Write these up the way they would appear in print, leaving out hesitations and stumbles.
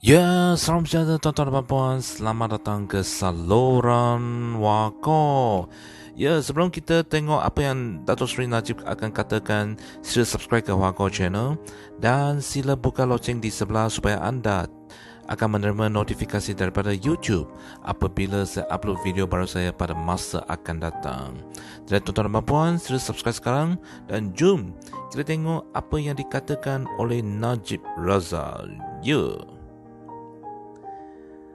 Ya, salam sejahtera tuan-tuan dan puan. Selamat datang ke saluran Wako. Ya, sebelum kita tengok apa yang Dato' Sri Najib akan katakan, sila subscribe ke Wako channel dan sila buka loceng di sebelah supaya anda akan menerima notifikasi daripada YouTube apabila saya upload video baru saya pada masa akan datang. Jadi tuan-tuan dan puan, sila subscribe sekarang dan jom kita tengok apa yang dikatakan oleh Najib Razak. Ya.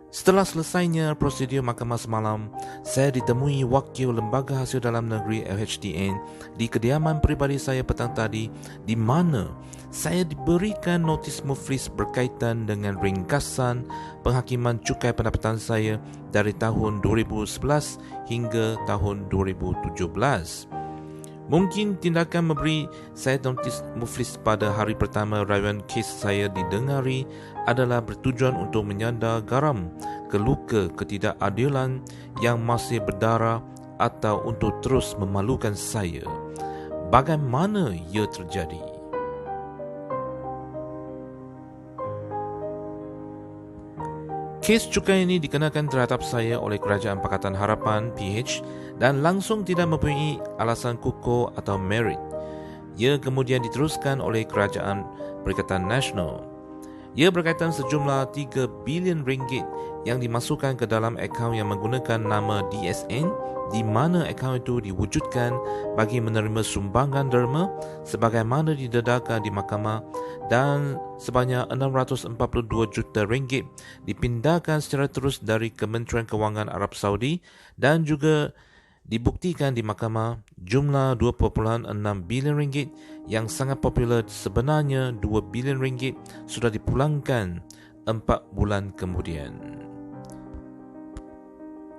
Setelah selesainya prosedur mahkamah semalam, saya ditemui wakil Lembaga Hasil Dalam Negeri LHDN di kediaman peribadi saya petang tadi, di mana saya diberikan notis muflis berkaitan dengan ringkasan penghakiman cukai pendapatan saya dari tahun 2011 hingga tahun 2017. Mungkin tindakan memberi saya notis muflis pada hari pertama rayuan kes saya didengari adalah bertujuan untuk menyandar garam ke luka ketidakadilan yang masih berdarah atau untuk terus memalukan saya. Bagaimana ia terjadi? Kes cukai ini dikenakan terhadap saya oleh Kerajaan Pakatan Harapan PH dan langsung tidak mempunyai alasan kukuh atau merit. Ia kemudian diteruskan oleh Kerajaan Perikatan Nasional. Ia berkaitan sejumlah 3 bilion ringgit yang dimasukkan ke dalam akaun yang menggunakan nama DSN, di mana akaun itu diwujudkan bagi menerima sumbangan derma sebagaimana didedahkan di mahkamah, dan sebanyak 642 juta ringgit dipindahkan secara terus dari Kementerian Kewangan Arab Saudi dan juga dibuktikan di mahkamah jumlah 2.6 bilion ringgit yang sangat popular sebenarnya 2 bilion ringgit sudah dipulangkan 4 bulan kemudian.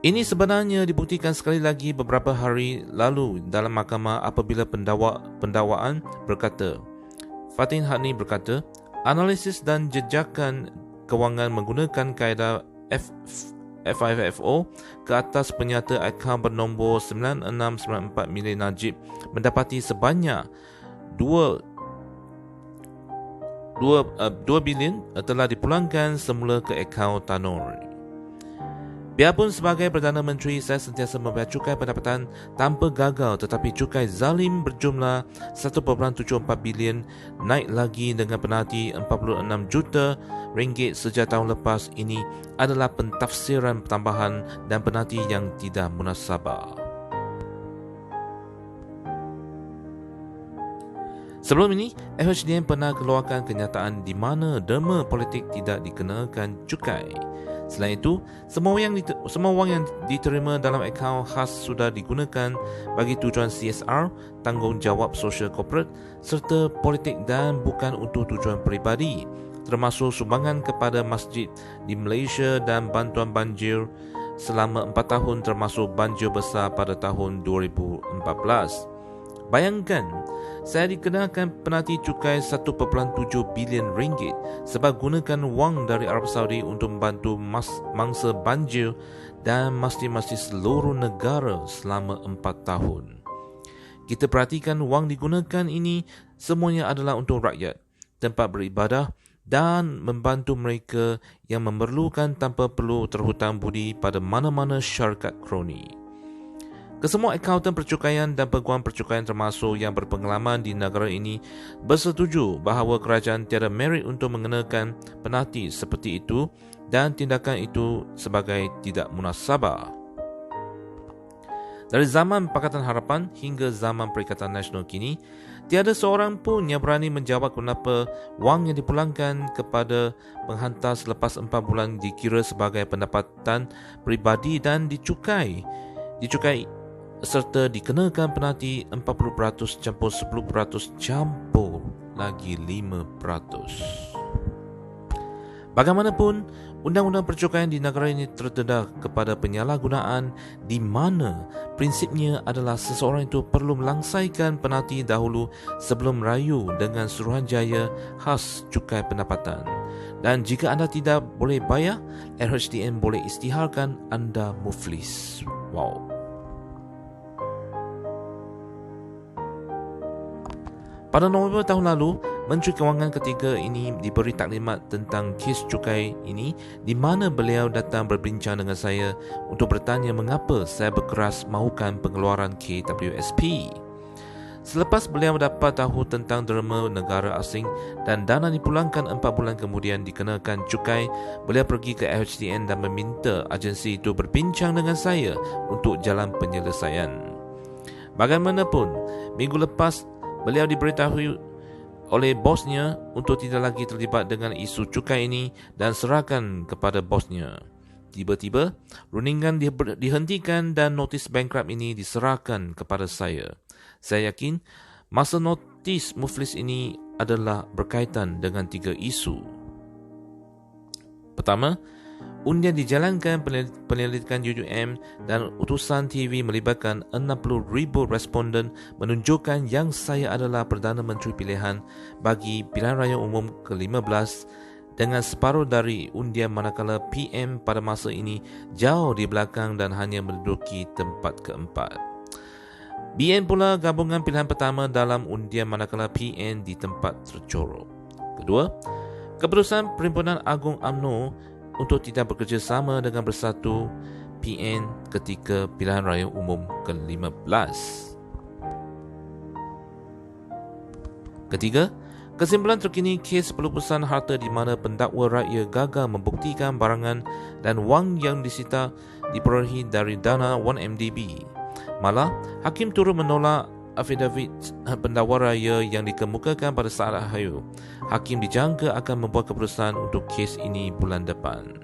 Ini sebenarnya dibuktikan sekali lagi beberapa hari lalu dalam mahkamah apabila pendakwaan berkata, Fatin Hani berkata, analisis dan jejakan kewangan menggunakan kaedah FIFO ke atas penyata akaun bernombor 9694 milik Najib mendapati sebanyak 2 bilion telah dipulangkan semula ke akaun Tanur. Biarpun sebagai Perdana Menteri, saya sentiasa membayar cukai pendapatan tanpa gagal, tetapi cukai zalim berjumlah 1.74 bilion naik lagi dengan penalti 46 juta ringgit sejak tahun lepas ini adalah pentafsiran tambahan dan penalti yang tidak munasabah. Sebelum ini, LHDN pernah keluarkan kenyataan di mana derma politik tidak dikenakan cukai. Selain itu, semua wang yang diterima dalam akaun khas sudah digunakan bagi tujuan CSR, tanggungjawab sosial korporat serta politik dan bukan untuk tujuan peribadi, termasuk sumbangan kepada masjid di Malaysia dan bantuan banjir selama 4 tahun termasuk banjir besar pada tahun 2014. Bayangkan, saya dikenakan penalti cukai 1.7 bilion ringgit sebab gunakan wang dari Arab Saudi untuk membantu mangsa banjir dan masjid-masjid seluruh negara selama 4 tahun. Kita perhatikan wang digunakan ini semuanya adalah untuk rakyat, tempat beribadah dan membantu mereka yang memerlukan tanpa perlu terhutang budi pada mana-mana syarikat kroni. Kesemua akauntan percukaian dan peguam percukaian termasuk yang berpengalaman di negara ini bersetuju bahawa kerajaan tiada merit untuk mengenakan penalti seperti itu dan tindakan itu sebagai tidak munasabah. Dari zaman Pakatan Harapan hingga zaman Perikatan Nasional kini, tiada seorang pun yang berani menjawab kenapa wang yang dipulangkan kepada penghantar selepas 4 bulan dikira sebagai pendapatan peribadi dan dicukai serta dikenakan penalti 40% campur 10% campur lagi 5%. Bagaimanapun, undang-undang percukaian di negara ini terdedah kepada penyalahgunaan di mana prinsipnya adalah seseorang itu perlu melangsaikan penalti dahulu sebelum merayu dengan Suruhanjaya khas cukai pendapatan. Dan jika anda tidak boleh bayar, LHDN boleh isytiharkan anda muflis. Wow. Pada November tahun lalu, Menteri Kewangan ketiga ini diberi taklimat tentang kes cukai ini, di mana beliau datang berbincang dengan saya untuk bertanya mengapa saya berkeras mahukan pengeluaran KWSP. Selepas beliau dapat tahu tentang derma negara asing dan dana dipulangkan 4 bulan kemudian dikenakan cukai, beliau pergi ke LHDN dan meminta agensi itu berbincang dengan saya untuk jalan penyelesaian. Bagaimanapun, minggu lepas beliau diberitahu oleh bosnya untuk tidak lagi terlibat dengan isu cukai ini dan serahkan kepada bosnya. Tiba-tiba, rundingan dihentikan dan notis bankrupt ini diserahkan kepada saya. Saya yakin masa notis muflis ini adalah berkaitan dengan 3 isu. Pertama, undian dijalankan penyelidikan UUM dan utusan TV melibatkan 60,000 responden menunjukkan yang saya adalah Perdana Menteri pilihan bagi pilihan raya umum ke-15 dengan separuh dari undian, manakala PM pada masa ini jauh di belakang dan hanya menduduki tempat keempat. BN pula gabungan pilihan pertama dalam undian, manakala PN di tempat tercorok. Kedua, keputusan Perhimpunan Agung UMNO untuk tidak bekerjasama dengan Bersatu PN ketika pilihan raya umum ke-15. Ketiga, kesimpulan terkini kes pelupusan harta di mana pendakwa rakyat gagal membuktikan barangan dan wang yang disita diperolehi dari dana 1MDB. Malah, hakim turut menolak afidavit pendakwa raya yang dikemukakan pada saat Ahayul. Hakim dijangka akan membuat keputusan untuk kes ini bulan depan.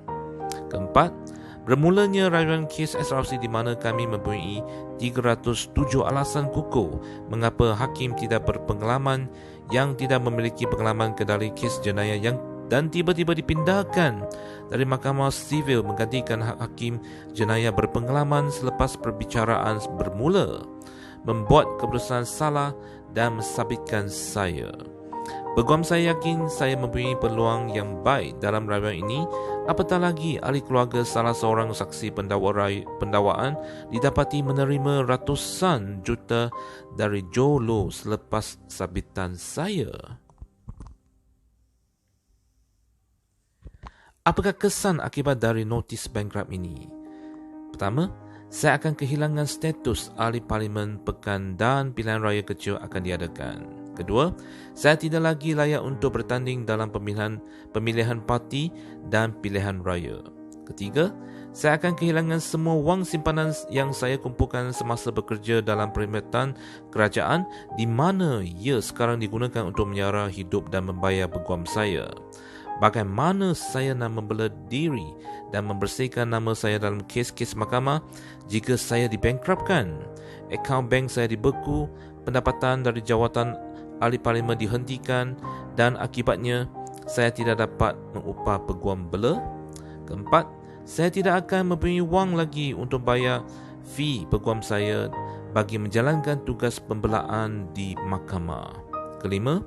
Keempat, bermulanya rayuan kes SRC di mana kami mempunyai 307 alasan kukuh mengapa hakim tidak berpengalaman yang tidak memiliki pengalaman kendali kes jenayah dan tiba-tiba dipindahkan dari Mahkamah Sivil menggantikan hakim jenayah berpengalaman selepas perbicaraan bermula, membuat keputusan salah dan mensabitkan saya. Peguam saya yakin saya mempunyai peluang yang baik dalam rayuan ini, apatah lagi ahli keluarga salah seorang saksi pendakwaan didapati menerima ratusan juta dari Jolo selepas sabitan saya. Apakah kesan akibat dari notis bankrupt ini? Pertama, saya akan kehilangan status ahli parlimen pekan dan pilihan raya kecil akan diadakan. Kedua, saya tidak lagi layak untuk bertanding dalam pemilihan parti dan pilihan raya. Ketiga, saya akan kehilangan semua wang simpanan yang saya kumpulkan semasa bekerja dalam perkhidmatan kerajaan di mana ia sekarang digunakan untuk menyara hidup dan membayar peguam saya. Bagaimana saya nak membela diri dan membersihkan nama saya dalam kes-kes mahkamah jika saya dibankruptkan, akaun bank saya dibeku, pendapatan dari jawatan ahli parlimen dihentikan dan akibatnya saya tidak dapat mengupah peguam bela? Keempat, saya tidak akan mempunyai wang lagi untuk bayar fee peguam saya bagi menjalankan tugas pembelaan di mahkamah. Kelima,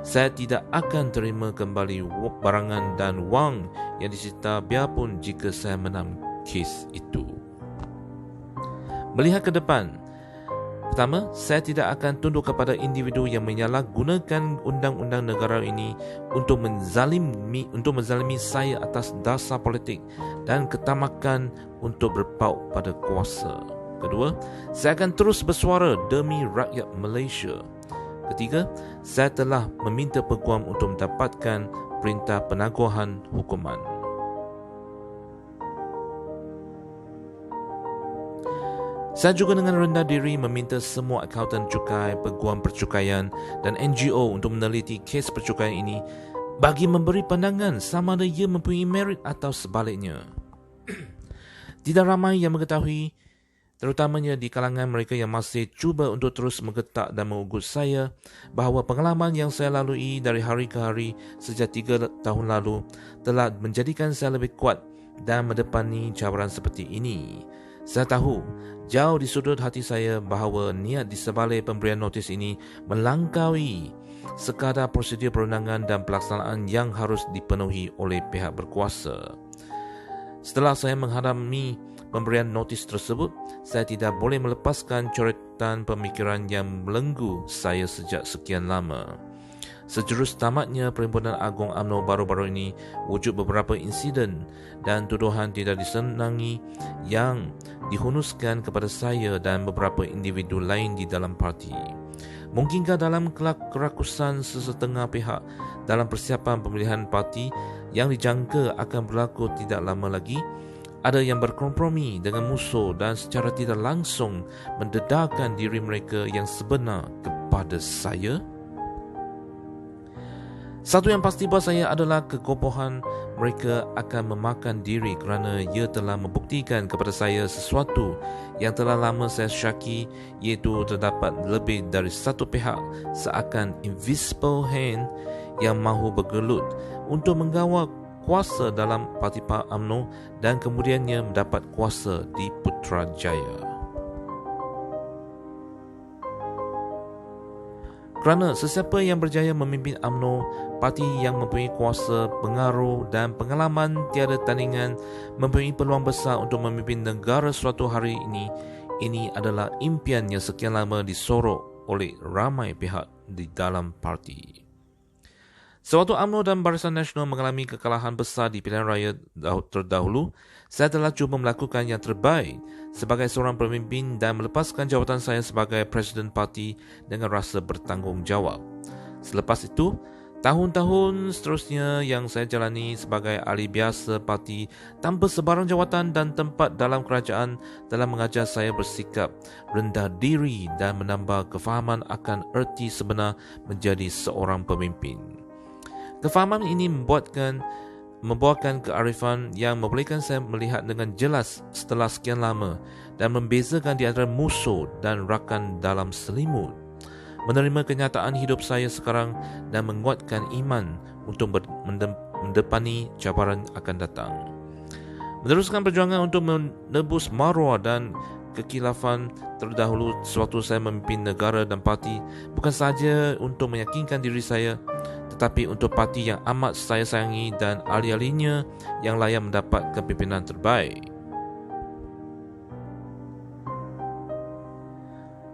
saya tidak akan terima kembali barangan dan wang yang disita biarpun jika saya menang kes itu. Melihat ke depan, pertama, saya tidak akan tunduk kepada individu yang menyalahgunakan undang-undang negara ini untuk menzalimi saya atas dasar politik dan ketamakan untuk berpaut pada kuasa. Kedua, saya akan terus bersuara demi rakyat Malaysia. Ketiga, saya telah meminta peguam untuk mendapatkan perintah penangguhan hukuman. Saya juga dengan rendah diri meminta semua akauntan cukai, peguam percukaian dan NGO untuk meneliti kes percukaian ini bagi memberi pandangan sama ada ia mempunyai merit atau sebaliknya. Tidak ramai yang mengetahui, terutamanya di kalangan mereka yang masih cuba untuk terus menggetak dan mengugut saya, bahawa pengalaman yang saya lalui dari hari ke hari sejak 3 tahun lalu telah menjadikan saya lebih kuat dan mendepani cabaran seperti ini. Saya tahu, jauh di sudut hati saya bahawa niat di sebalik pemberian notis ini melangkaui sekadar prosedur perundangan dan pelaksanaan yang harus dipenuhi oleh pihak berkuasa. Setelah saya menghadapi pemberian notis tersebut, saya tidak boleh melepaskan coretan pemikiran yang melenggu saya sejak sekian lama. Sejurus tamatnya Perhimpunan Agung UMNO baru-baru ini, wujud beberapa insiden dan tuduhan tidak disenangi yang dihunuskan kepada saya dan beberapa individu lain di dalam parti. Mungkinkah dalam kerakusan sesetengah pihak dalam persiapan pemilihan parti yang dijangka akan berlaku tidak lama lagi, ada yang berkompromi dengan musuh dan secara tidak langsung mendedarkan diri mereka yang sebenar kepada saya? Satu yang pasti bahawa saya adalah kekokohan mereka akan memakan diri kerana ia telah membuktikan kepada saya sesuatu yang telah lama saya syaki, iaitu terdapat lebih dari satu pihak seakan invisible hand yang mahu bergelut untuk menggawa kuasa dalam parti UMNO dan kemudiannya mendapat kuasa di Putrajaya. Kerana sesiapa yang berjaya memimpin UMNO, parti yang mempunyai kuasa, pengaruh dan pengalaman tiada tandingan, mempunyai peluang besar untuk memimpin negara suatu hari ini adalah impian yang sekian lama disorok oleh ramai pihak di dalam parti. Sewaktu UMNO dan Barisan Nasional mengalami kekalahan besar di pilihan raya terdahulu, saya telah cuba melakukan yang terbaik sebagai seorang pemimpin dan melepaskan jawatan saya sebagai Presiden Parti dengan rasa bertanggungjawab. Selepas itu, tahun-tahun seterusnya yang saya jalani sebagai ahli biasa parti tanpa sebarang jawatan dan tempat dalam kerajaan telah mengajar saya bersikap rendah diri dan menambah kefahaman akan erti sebenar menjadi seorang pemimpin. Kefahaman ini membuahkan kearifan yang membolehkan saya melihat dengan jelas setelah sekian lama dan membezakan di antara musuh dan rakan dalam selimut, menerima kenyataan hidup saya sekarang dan menguatkan iman untuk mendepani cabaran akan datang. Meneruskan perjuangan untuk menebus maruah dan kekilafan terdahulu sewaktu saya memimpin negara dan parti, bukan sahaja untuk meyakinkan diri saya, tetapi untuk parti yang amat saya sayangi dan ahli-ahlinya yang layak mendapat kepimpinan terbaik.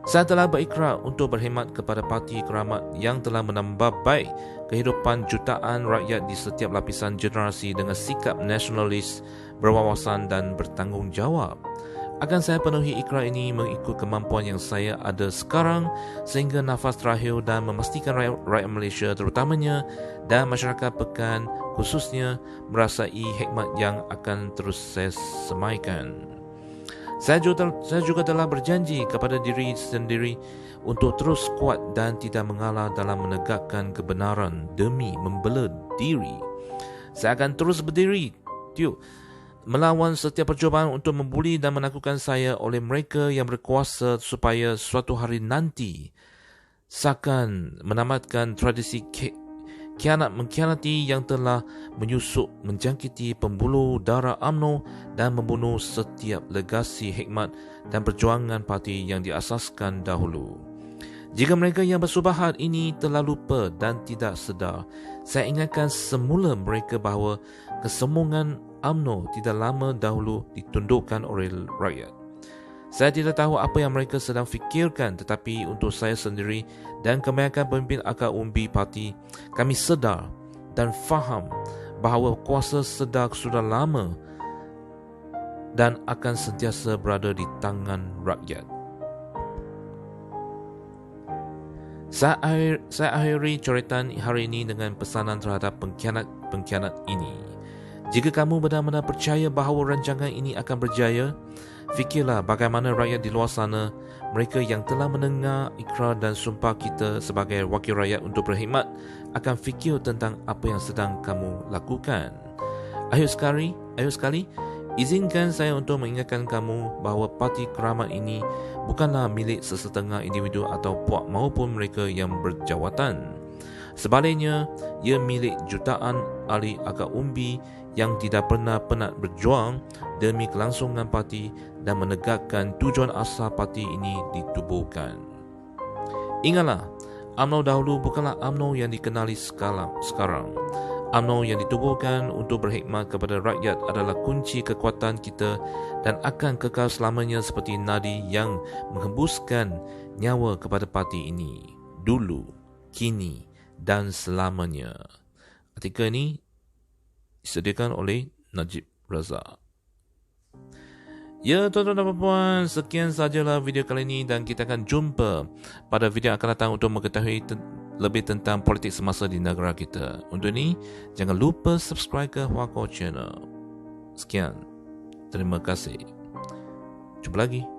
Saya telah berikrar untuk berkhidmat kepada parti keramat yang telah menambah baik kehidupan jutaan rakyat di setiap lapisan generasi dengan sikap nasionalis, berwawasan dan bertanggungjawab. Akan saya penuhi ikrar ini mengikut kemampuan yang saya ada sekarang sehingga nafas terakhir dan memastikan rakyat Malaysia terutamanya dan masyarakat Pekan khususnya merasai hikmat yang akan terus saya semaikan. Saya juga telah berjanji kepada diri sendiri untuk terus kuat dan tidak mengalah dalam menegakkan kebenaran demi membela diri. Saya akan terus berdiri melawan setiap percubaan untuk membuli dan menakutkan saya oleh mereka yang berkuasa supaya suatu hari nanti seakan menamatkan tradisi mengkhianati yang telah menyusup menjangkiti pembuluh darah UMNO dan membunuh setiap legasi hikmat dan perjuangan parti yang diasaskan dahulu. Jika mereka yang bersubahat ini telah lupa dan tidak sedar, saya ingatkan semula mereka bahawa kesombongan UMNO tidak lama dahulu ditundukkan oleh rakyat. Saya tidak tahu apa yang mereka sedang fikirkan, tetapi untuk saya sendiri dan kebanyakan pemimpin akar umbi parti, kami sedar dan faham bahawa kuasa sedar sudah lama dan akan sentiasa berada di tangan rakyat. Saya akhiri coretan hari ini dengan pesanan terhadap pengkhianat ini. Jika kamu benar-benar percaya bahawa rancangan ini akan berjaya, fikirlah bagaimana rakyat di luar sana, mereka yang telah mendengar ikrar dan sumpah kita sebagai wakil rakyat untuk berkhidmat, akan fikir tentang apa yang sedang kamu lakukan. Akhir sekali, izinkan saya untuk mengingatkan kamu bahawa parti keramat ini bukanlah milik sesetengah individu atau puak maupun mereka yang berjawatan. Sebaliknya, ia milik jutaan ahli akar umbi yang tidak pernah penat berjuang demi kelangsungan parti dan menegakkan tujuan asal parti ini ditubuhkan. Ingatlah, UMNO dahulu bukanlah UMNO yang dikenali sekarang. UMNO yang ditubuhkan untuk berkhidmat kepada rakyat adalah kunci kekuatan kita dan akan kekal selamanya seperti nadi yang menghembuskan nyawa kepada parti ini. Dulu, kini dan selamanya. Artikel ini disediakan oleh Najib Razak. Ya, tuan-tuan dan puan-puan, sekian sajalah video kali ini dan kita akan jumpa pada video yang akan datang untuk mengetahui lebih tentang politik semasa di negara kita. Untuk ini, jangan lupa subscribe ke Huako Channel. Sekian. Terima kasih. Jumpa lagi.